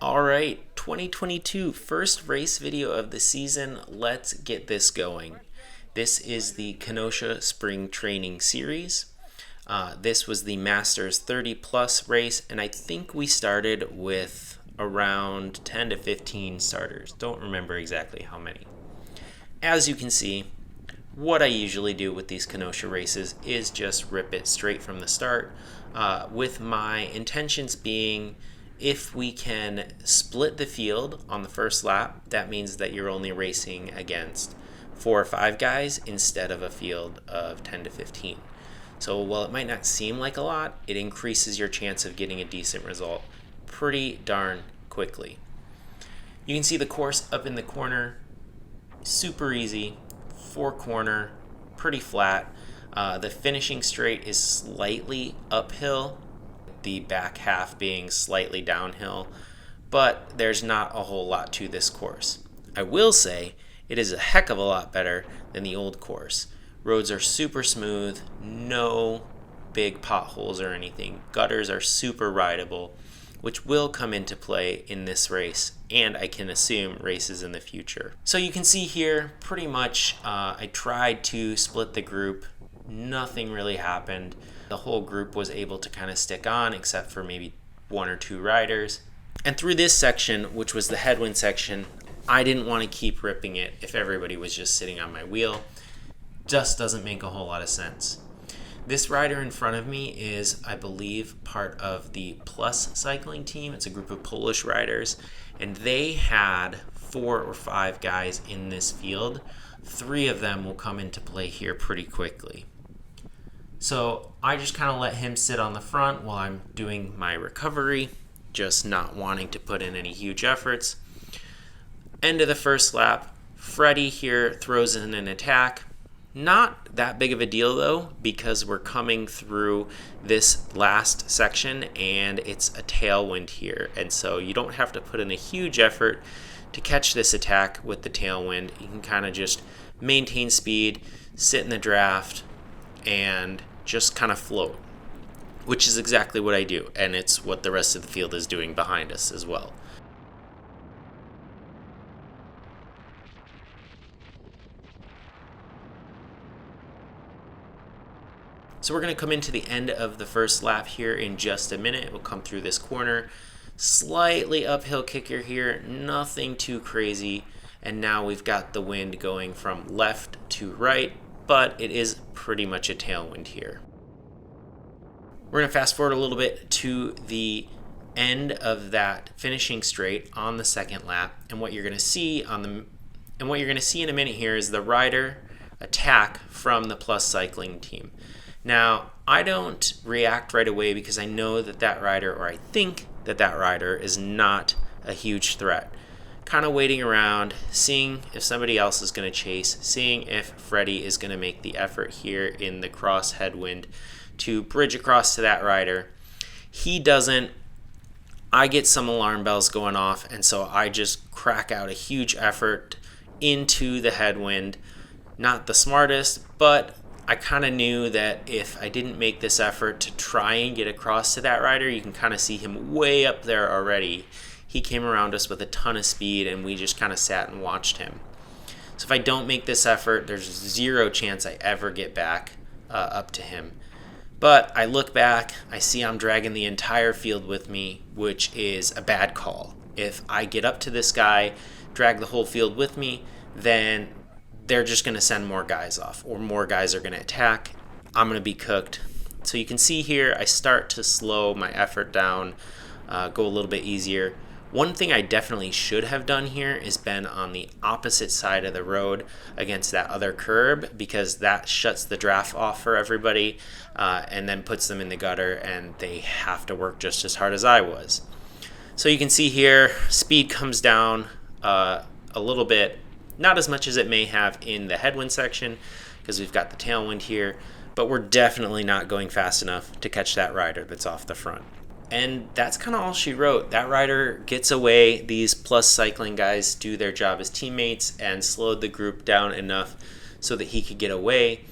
All right, 2022 first race video of the season. Let's get this going. This is the Kenosha Spring Training Series. This was the Masters 30 plus race, and I think we started with around 10 to 15 starters. Don't remember exactly how many. As you can see, what I usually do with these Kenosha races is just rip it straight from the start, with my intentions being if we can split the field on the first lap, that means that you're only racing against 4 or 5 guys instead of a field of 10 to 15. So while it might not seem like a lot, it increases your chance of getting a decent result pretty darn quickly. You can see the course up in the corner, super easy, 4-corner, pretty flat. The finishing straight is slightly uphill, the back half being slightly downhill, but there's not a whole lot to this course. I will say it is a heck of a lot better than the old course. Roads are super smooth, no big potholes or anything. Gutters are super rideable, which will come into play in this race, and I can assume races in the future. So you can see here, pretty much I tried to split the group. Nothing really happened. The whole group was able to kind of stick on, except for maybe 1 or 2 riders. And through this section, which was the headwind section, I didn't want to keep ripping it if everybody was just sitting on my wheel. Just doesn't make a whole lot of sense. This rider in front of me is, I believe, part of the Plus cycling team. It's a group of Polish riders, and they had 4 or 5 guys in this field. 3 of them will come into play here pretty quickly. So I just kind of let him sit on the front while I'm doing my recovery, just not wanting to put in any huge efforts. End of the first lap, Freddie here throws in an attack. Not that big of a deal though, because we're coming through this last section and it's a tailwind here, and so you don't have to put in a huge effort to catch this attack with the tailwind. You can kind of just maintain speed, sit in the draft, and just kind of float, which is exactly what I do, and it's what the rest of the field is doing behind us as well. So we're going to come into the end of the first lap here in just a minute. We'll come through this corner. Slightly uphill kicker here, nothing too crazy. And now we've got the wind going from left to right, but it is pretty much a tailwind here. We're going to fast forward a little bit to the end of that finishing straight on the second lap, and what you're going to see in a minute here is the rider attack from the Plus cycling team. Now, I don't react right away because I know that rider, or I think that rider, is not a huge threat. Kind of waiting around, seeing if somebody else is going to chase, seeing if Freddie is going to make the effort here in the cross headwind to bridge across to that rider. He doesn't. I get some alarm bells going off, and so I just crack out a huge effort into the headwind. Not the smartest, but I kind of knew that if I didn't make this effort to try and get across to that rider, you can kind of see him way up there already. He came around us with a ton of speed, and we just kind of sat and watched him. So if I don't make this effort, there's 0 chance I ever get back up to him. But I look back, I see I'm dragging the entire field with me, which is a bad call. If I get up to this guy, drag the whole field with me, then they're just going to send more guys off, or more guys are going to attack. I'm going to be cooked. So you can see here, I start to slow my effort down, go a little bit easier. One thing I definitely should have done here is been on the opposite side of the road against that other curb, because that shuts the draft off for everybody and then puts them in the gutter, and they have to work just as hard as I was. So you can see here, speed comes down a little bit, not as much as it may have in the headwind section because we've got the tailwind here, but we're definitely not going fast enough to catch that rider that's off the front. And that's kind of all she wrote. That rider gets away. These Plus cycling guys do their job as teammates and slowed the group down enough so that he could get away.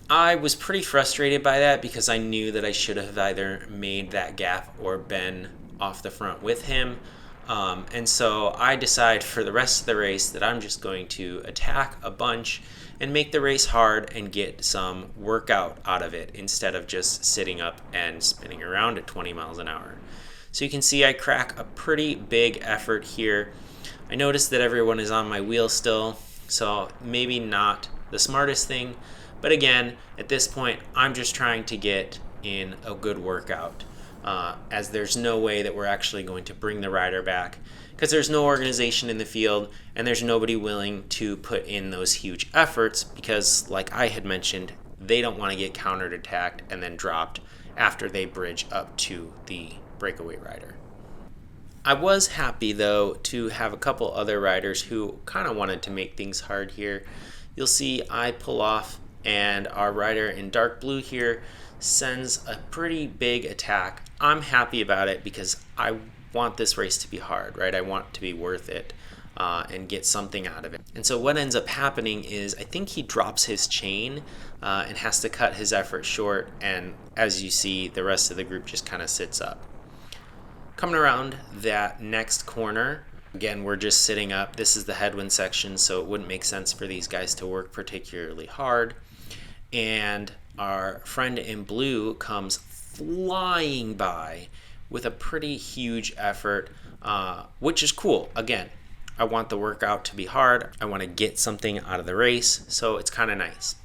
I was pretty frustrated by that because I knew that I should have either made that gap or been off the front with him. And so I decide for the rest of the race that I'm just going to attack a bunch and make the race hard and get some workout out of it instead of just sitting up and spinning around at 20 miles an hour. So you can see I crack a pretty big effort here. I notice that everyone is on my wheel still, so maybe not the smartest thing. But again, at this point, I'm just trying to get in a good workout, as there's no way that we're actually going to bring the rider back because there's no organization in the field and there's nobody willing to put in those huge efforts because, like I had mentioned, they don't want to get counterattacked and then dropped after they bridge up to the breakaway rider. I was happy though to have a couple other riders who kind of wanted to make things hard here. You'll see I pull off and our rider in dark blue here sends a pretty big attack. I'm happy about it because I want this race to be hard, right? I want it to be worth it and get something out of it. And so what ends up happening is I think he drops his chain and has to cut his effort short, and as you see, the rest of the group just kind of sits up. Coming around that next corner, again, we're just sitting up. This is the headwind section, so it wouldn't make sense for these guys to work particularly hard. And our friend in blue comes flying by with a pretty huge effort, which is cool. Again, I want the workout to be hard. I want to get something out of the race, so it's kind of nice.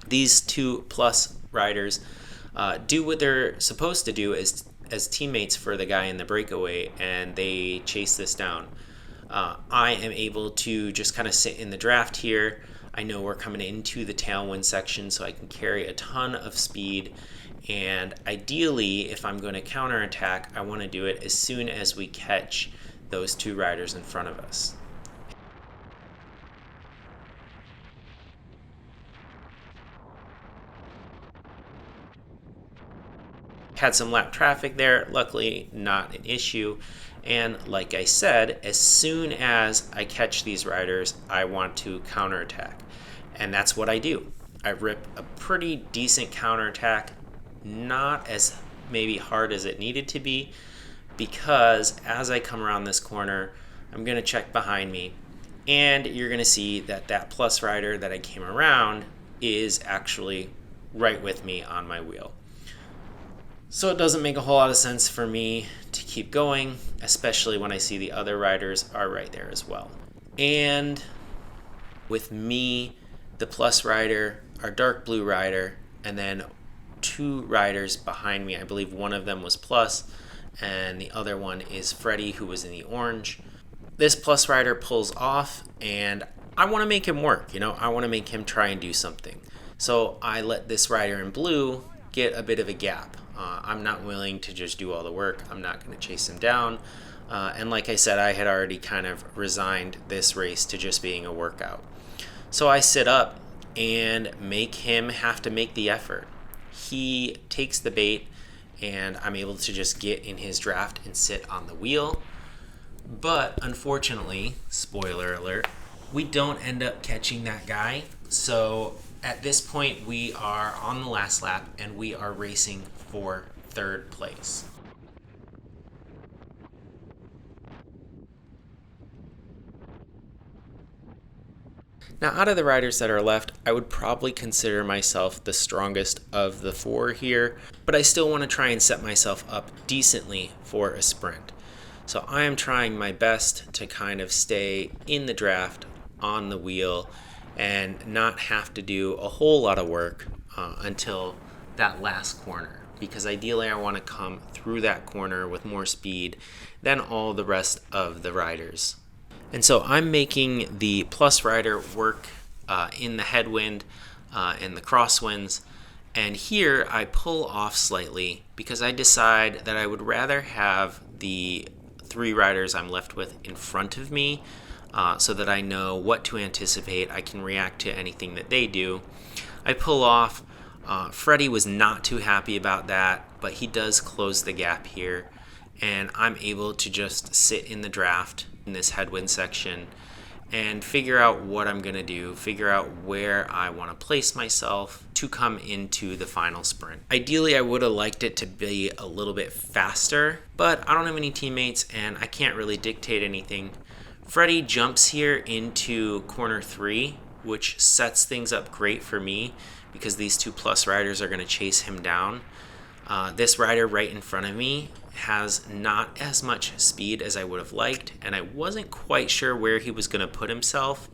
These 2+ riders do what they're supposed to do as teammates for the guy in the breakaway, and they chase this down. I am able to just kind of sit in the draft here. I know we're coming into the tailwind section, so I can carry a ton of speed. And ideally, if I'm going to counterattack, I want to do it as soon as we catch those 2 riders in front of us. Had some lap traffic there, luckily not an issue. And like I said, as soon as I catch these riders, I want to counterattack. And that's what I do. I rip a pretty decent counterattack, not as maybe hard as it needed to be, because as I come around this corner, I'm going to check behind me, and you're going to see that that plus rider that I came around is actually right with me on my wheel. So it doesn't make a whole lot of sense for me to keep going, especially when I see the other riders are right there as well. And with me, the plus rider, our dark blue rider, and then 2 riders behind me. I believe one of them was plus, and the other one is Freddie, who was in the orange. This plus rider pulls off, and I want to make him work. I want to make him try and do something. So I let this rider in blue get a bit of a gap. I'm not willing to just do all the work. I'm not going to chase him down. And like I said, I had already kind of resigned this race to just being a workout. So I sit up and make him have to make the effort. He takes the bait, and I'm able to just get in his draft and sit on the wheel. But unfortunately, spoiler alert, we don't end up catching that guy. So at this point, we are on the last lap, and we are racing for 3rd place. Now, out of the riders that are left, I would probably consider myself the strongest of the 4 here, but I still want to try and set myself up decently for a sprint. So I am trying my best to kind of stay in the draft on the wheel and not have to do a whole lot of work until that last corner, because ideally I want to come through that corner with more speed than all the rest of the riders. And so I'm making the plus rider work in the headwind and the crosswinds. And here I pull off slightly because I decide that I would rather have the 3 riders I'm left with in front of me so that I know what to anticipate. I can react to anything that they do. I pull off. Freddie was not too happy about that, but he does close the gap here. And I'm able to just sit in the draft in this headwind section and figure out what I'm going to do, figure out where I want to place myself to come into the final sprint. Ideally, I would have liked it to be a little bit faster, but I don't have any teammates and I can't really dictate anything. Freddie jumps here into corner 3, which sets things up great for me because these 2+ riders are going to chase him down. This rider right in front of me has not as much speed as I would have liked, and I wasn't quite sure where he was going to put himself,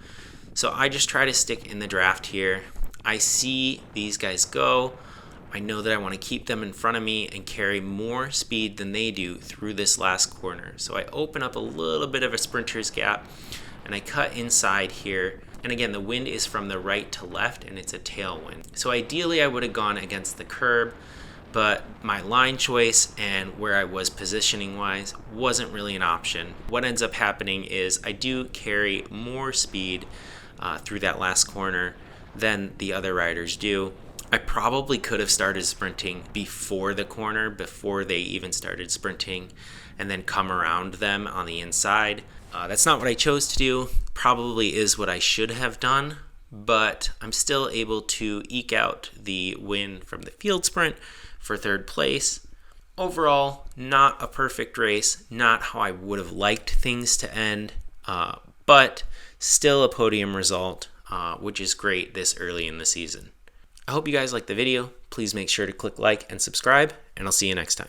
so I just try to stick in the draft here. I see these guys go. I know that I want to keep them in front of me and carry more speed than they do through this last corner. So I open up a little bit of a sprinter's gap and I cut inside here. And again, the wind is from the right to left and it's a tailwind. So ideally I would have gone against the curb, but my line choice and where I was positioning wise wasn't really an option. What ends up happening is I do carry more speed through that last corner than the other riders do. I probably could have started sprinting before the corner, before they even started sprinting, and then come around them on the inside. That's not what I chose to do. Probably is what I should have done, but I'm still able to eke out the win from the field sprint for 3rd place. Overall, not a perfect race, not how I would have liked things to end, but still a podium result, which is great this early in the season. I hope you guys liked the video. Please make sure to click like and subscribe, and I'll see you next time.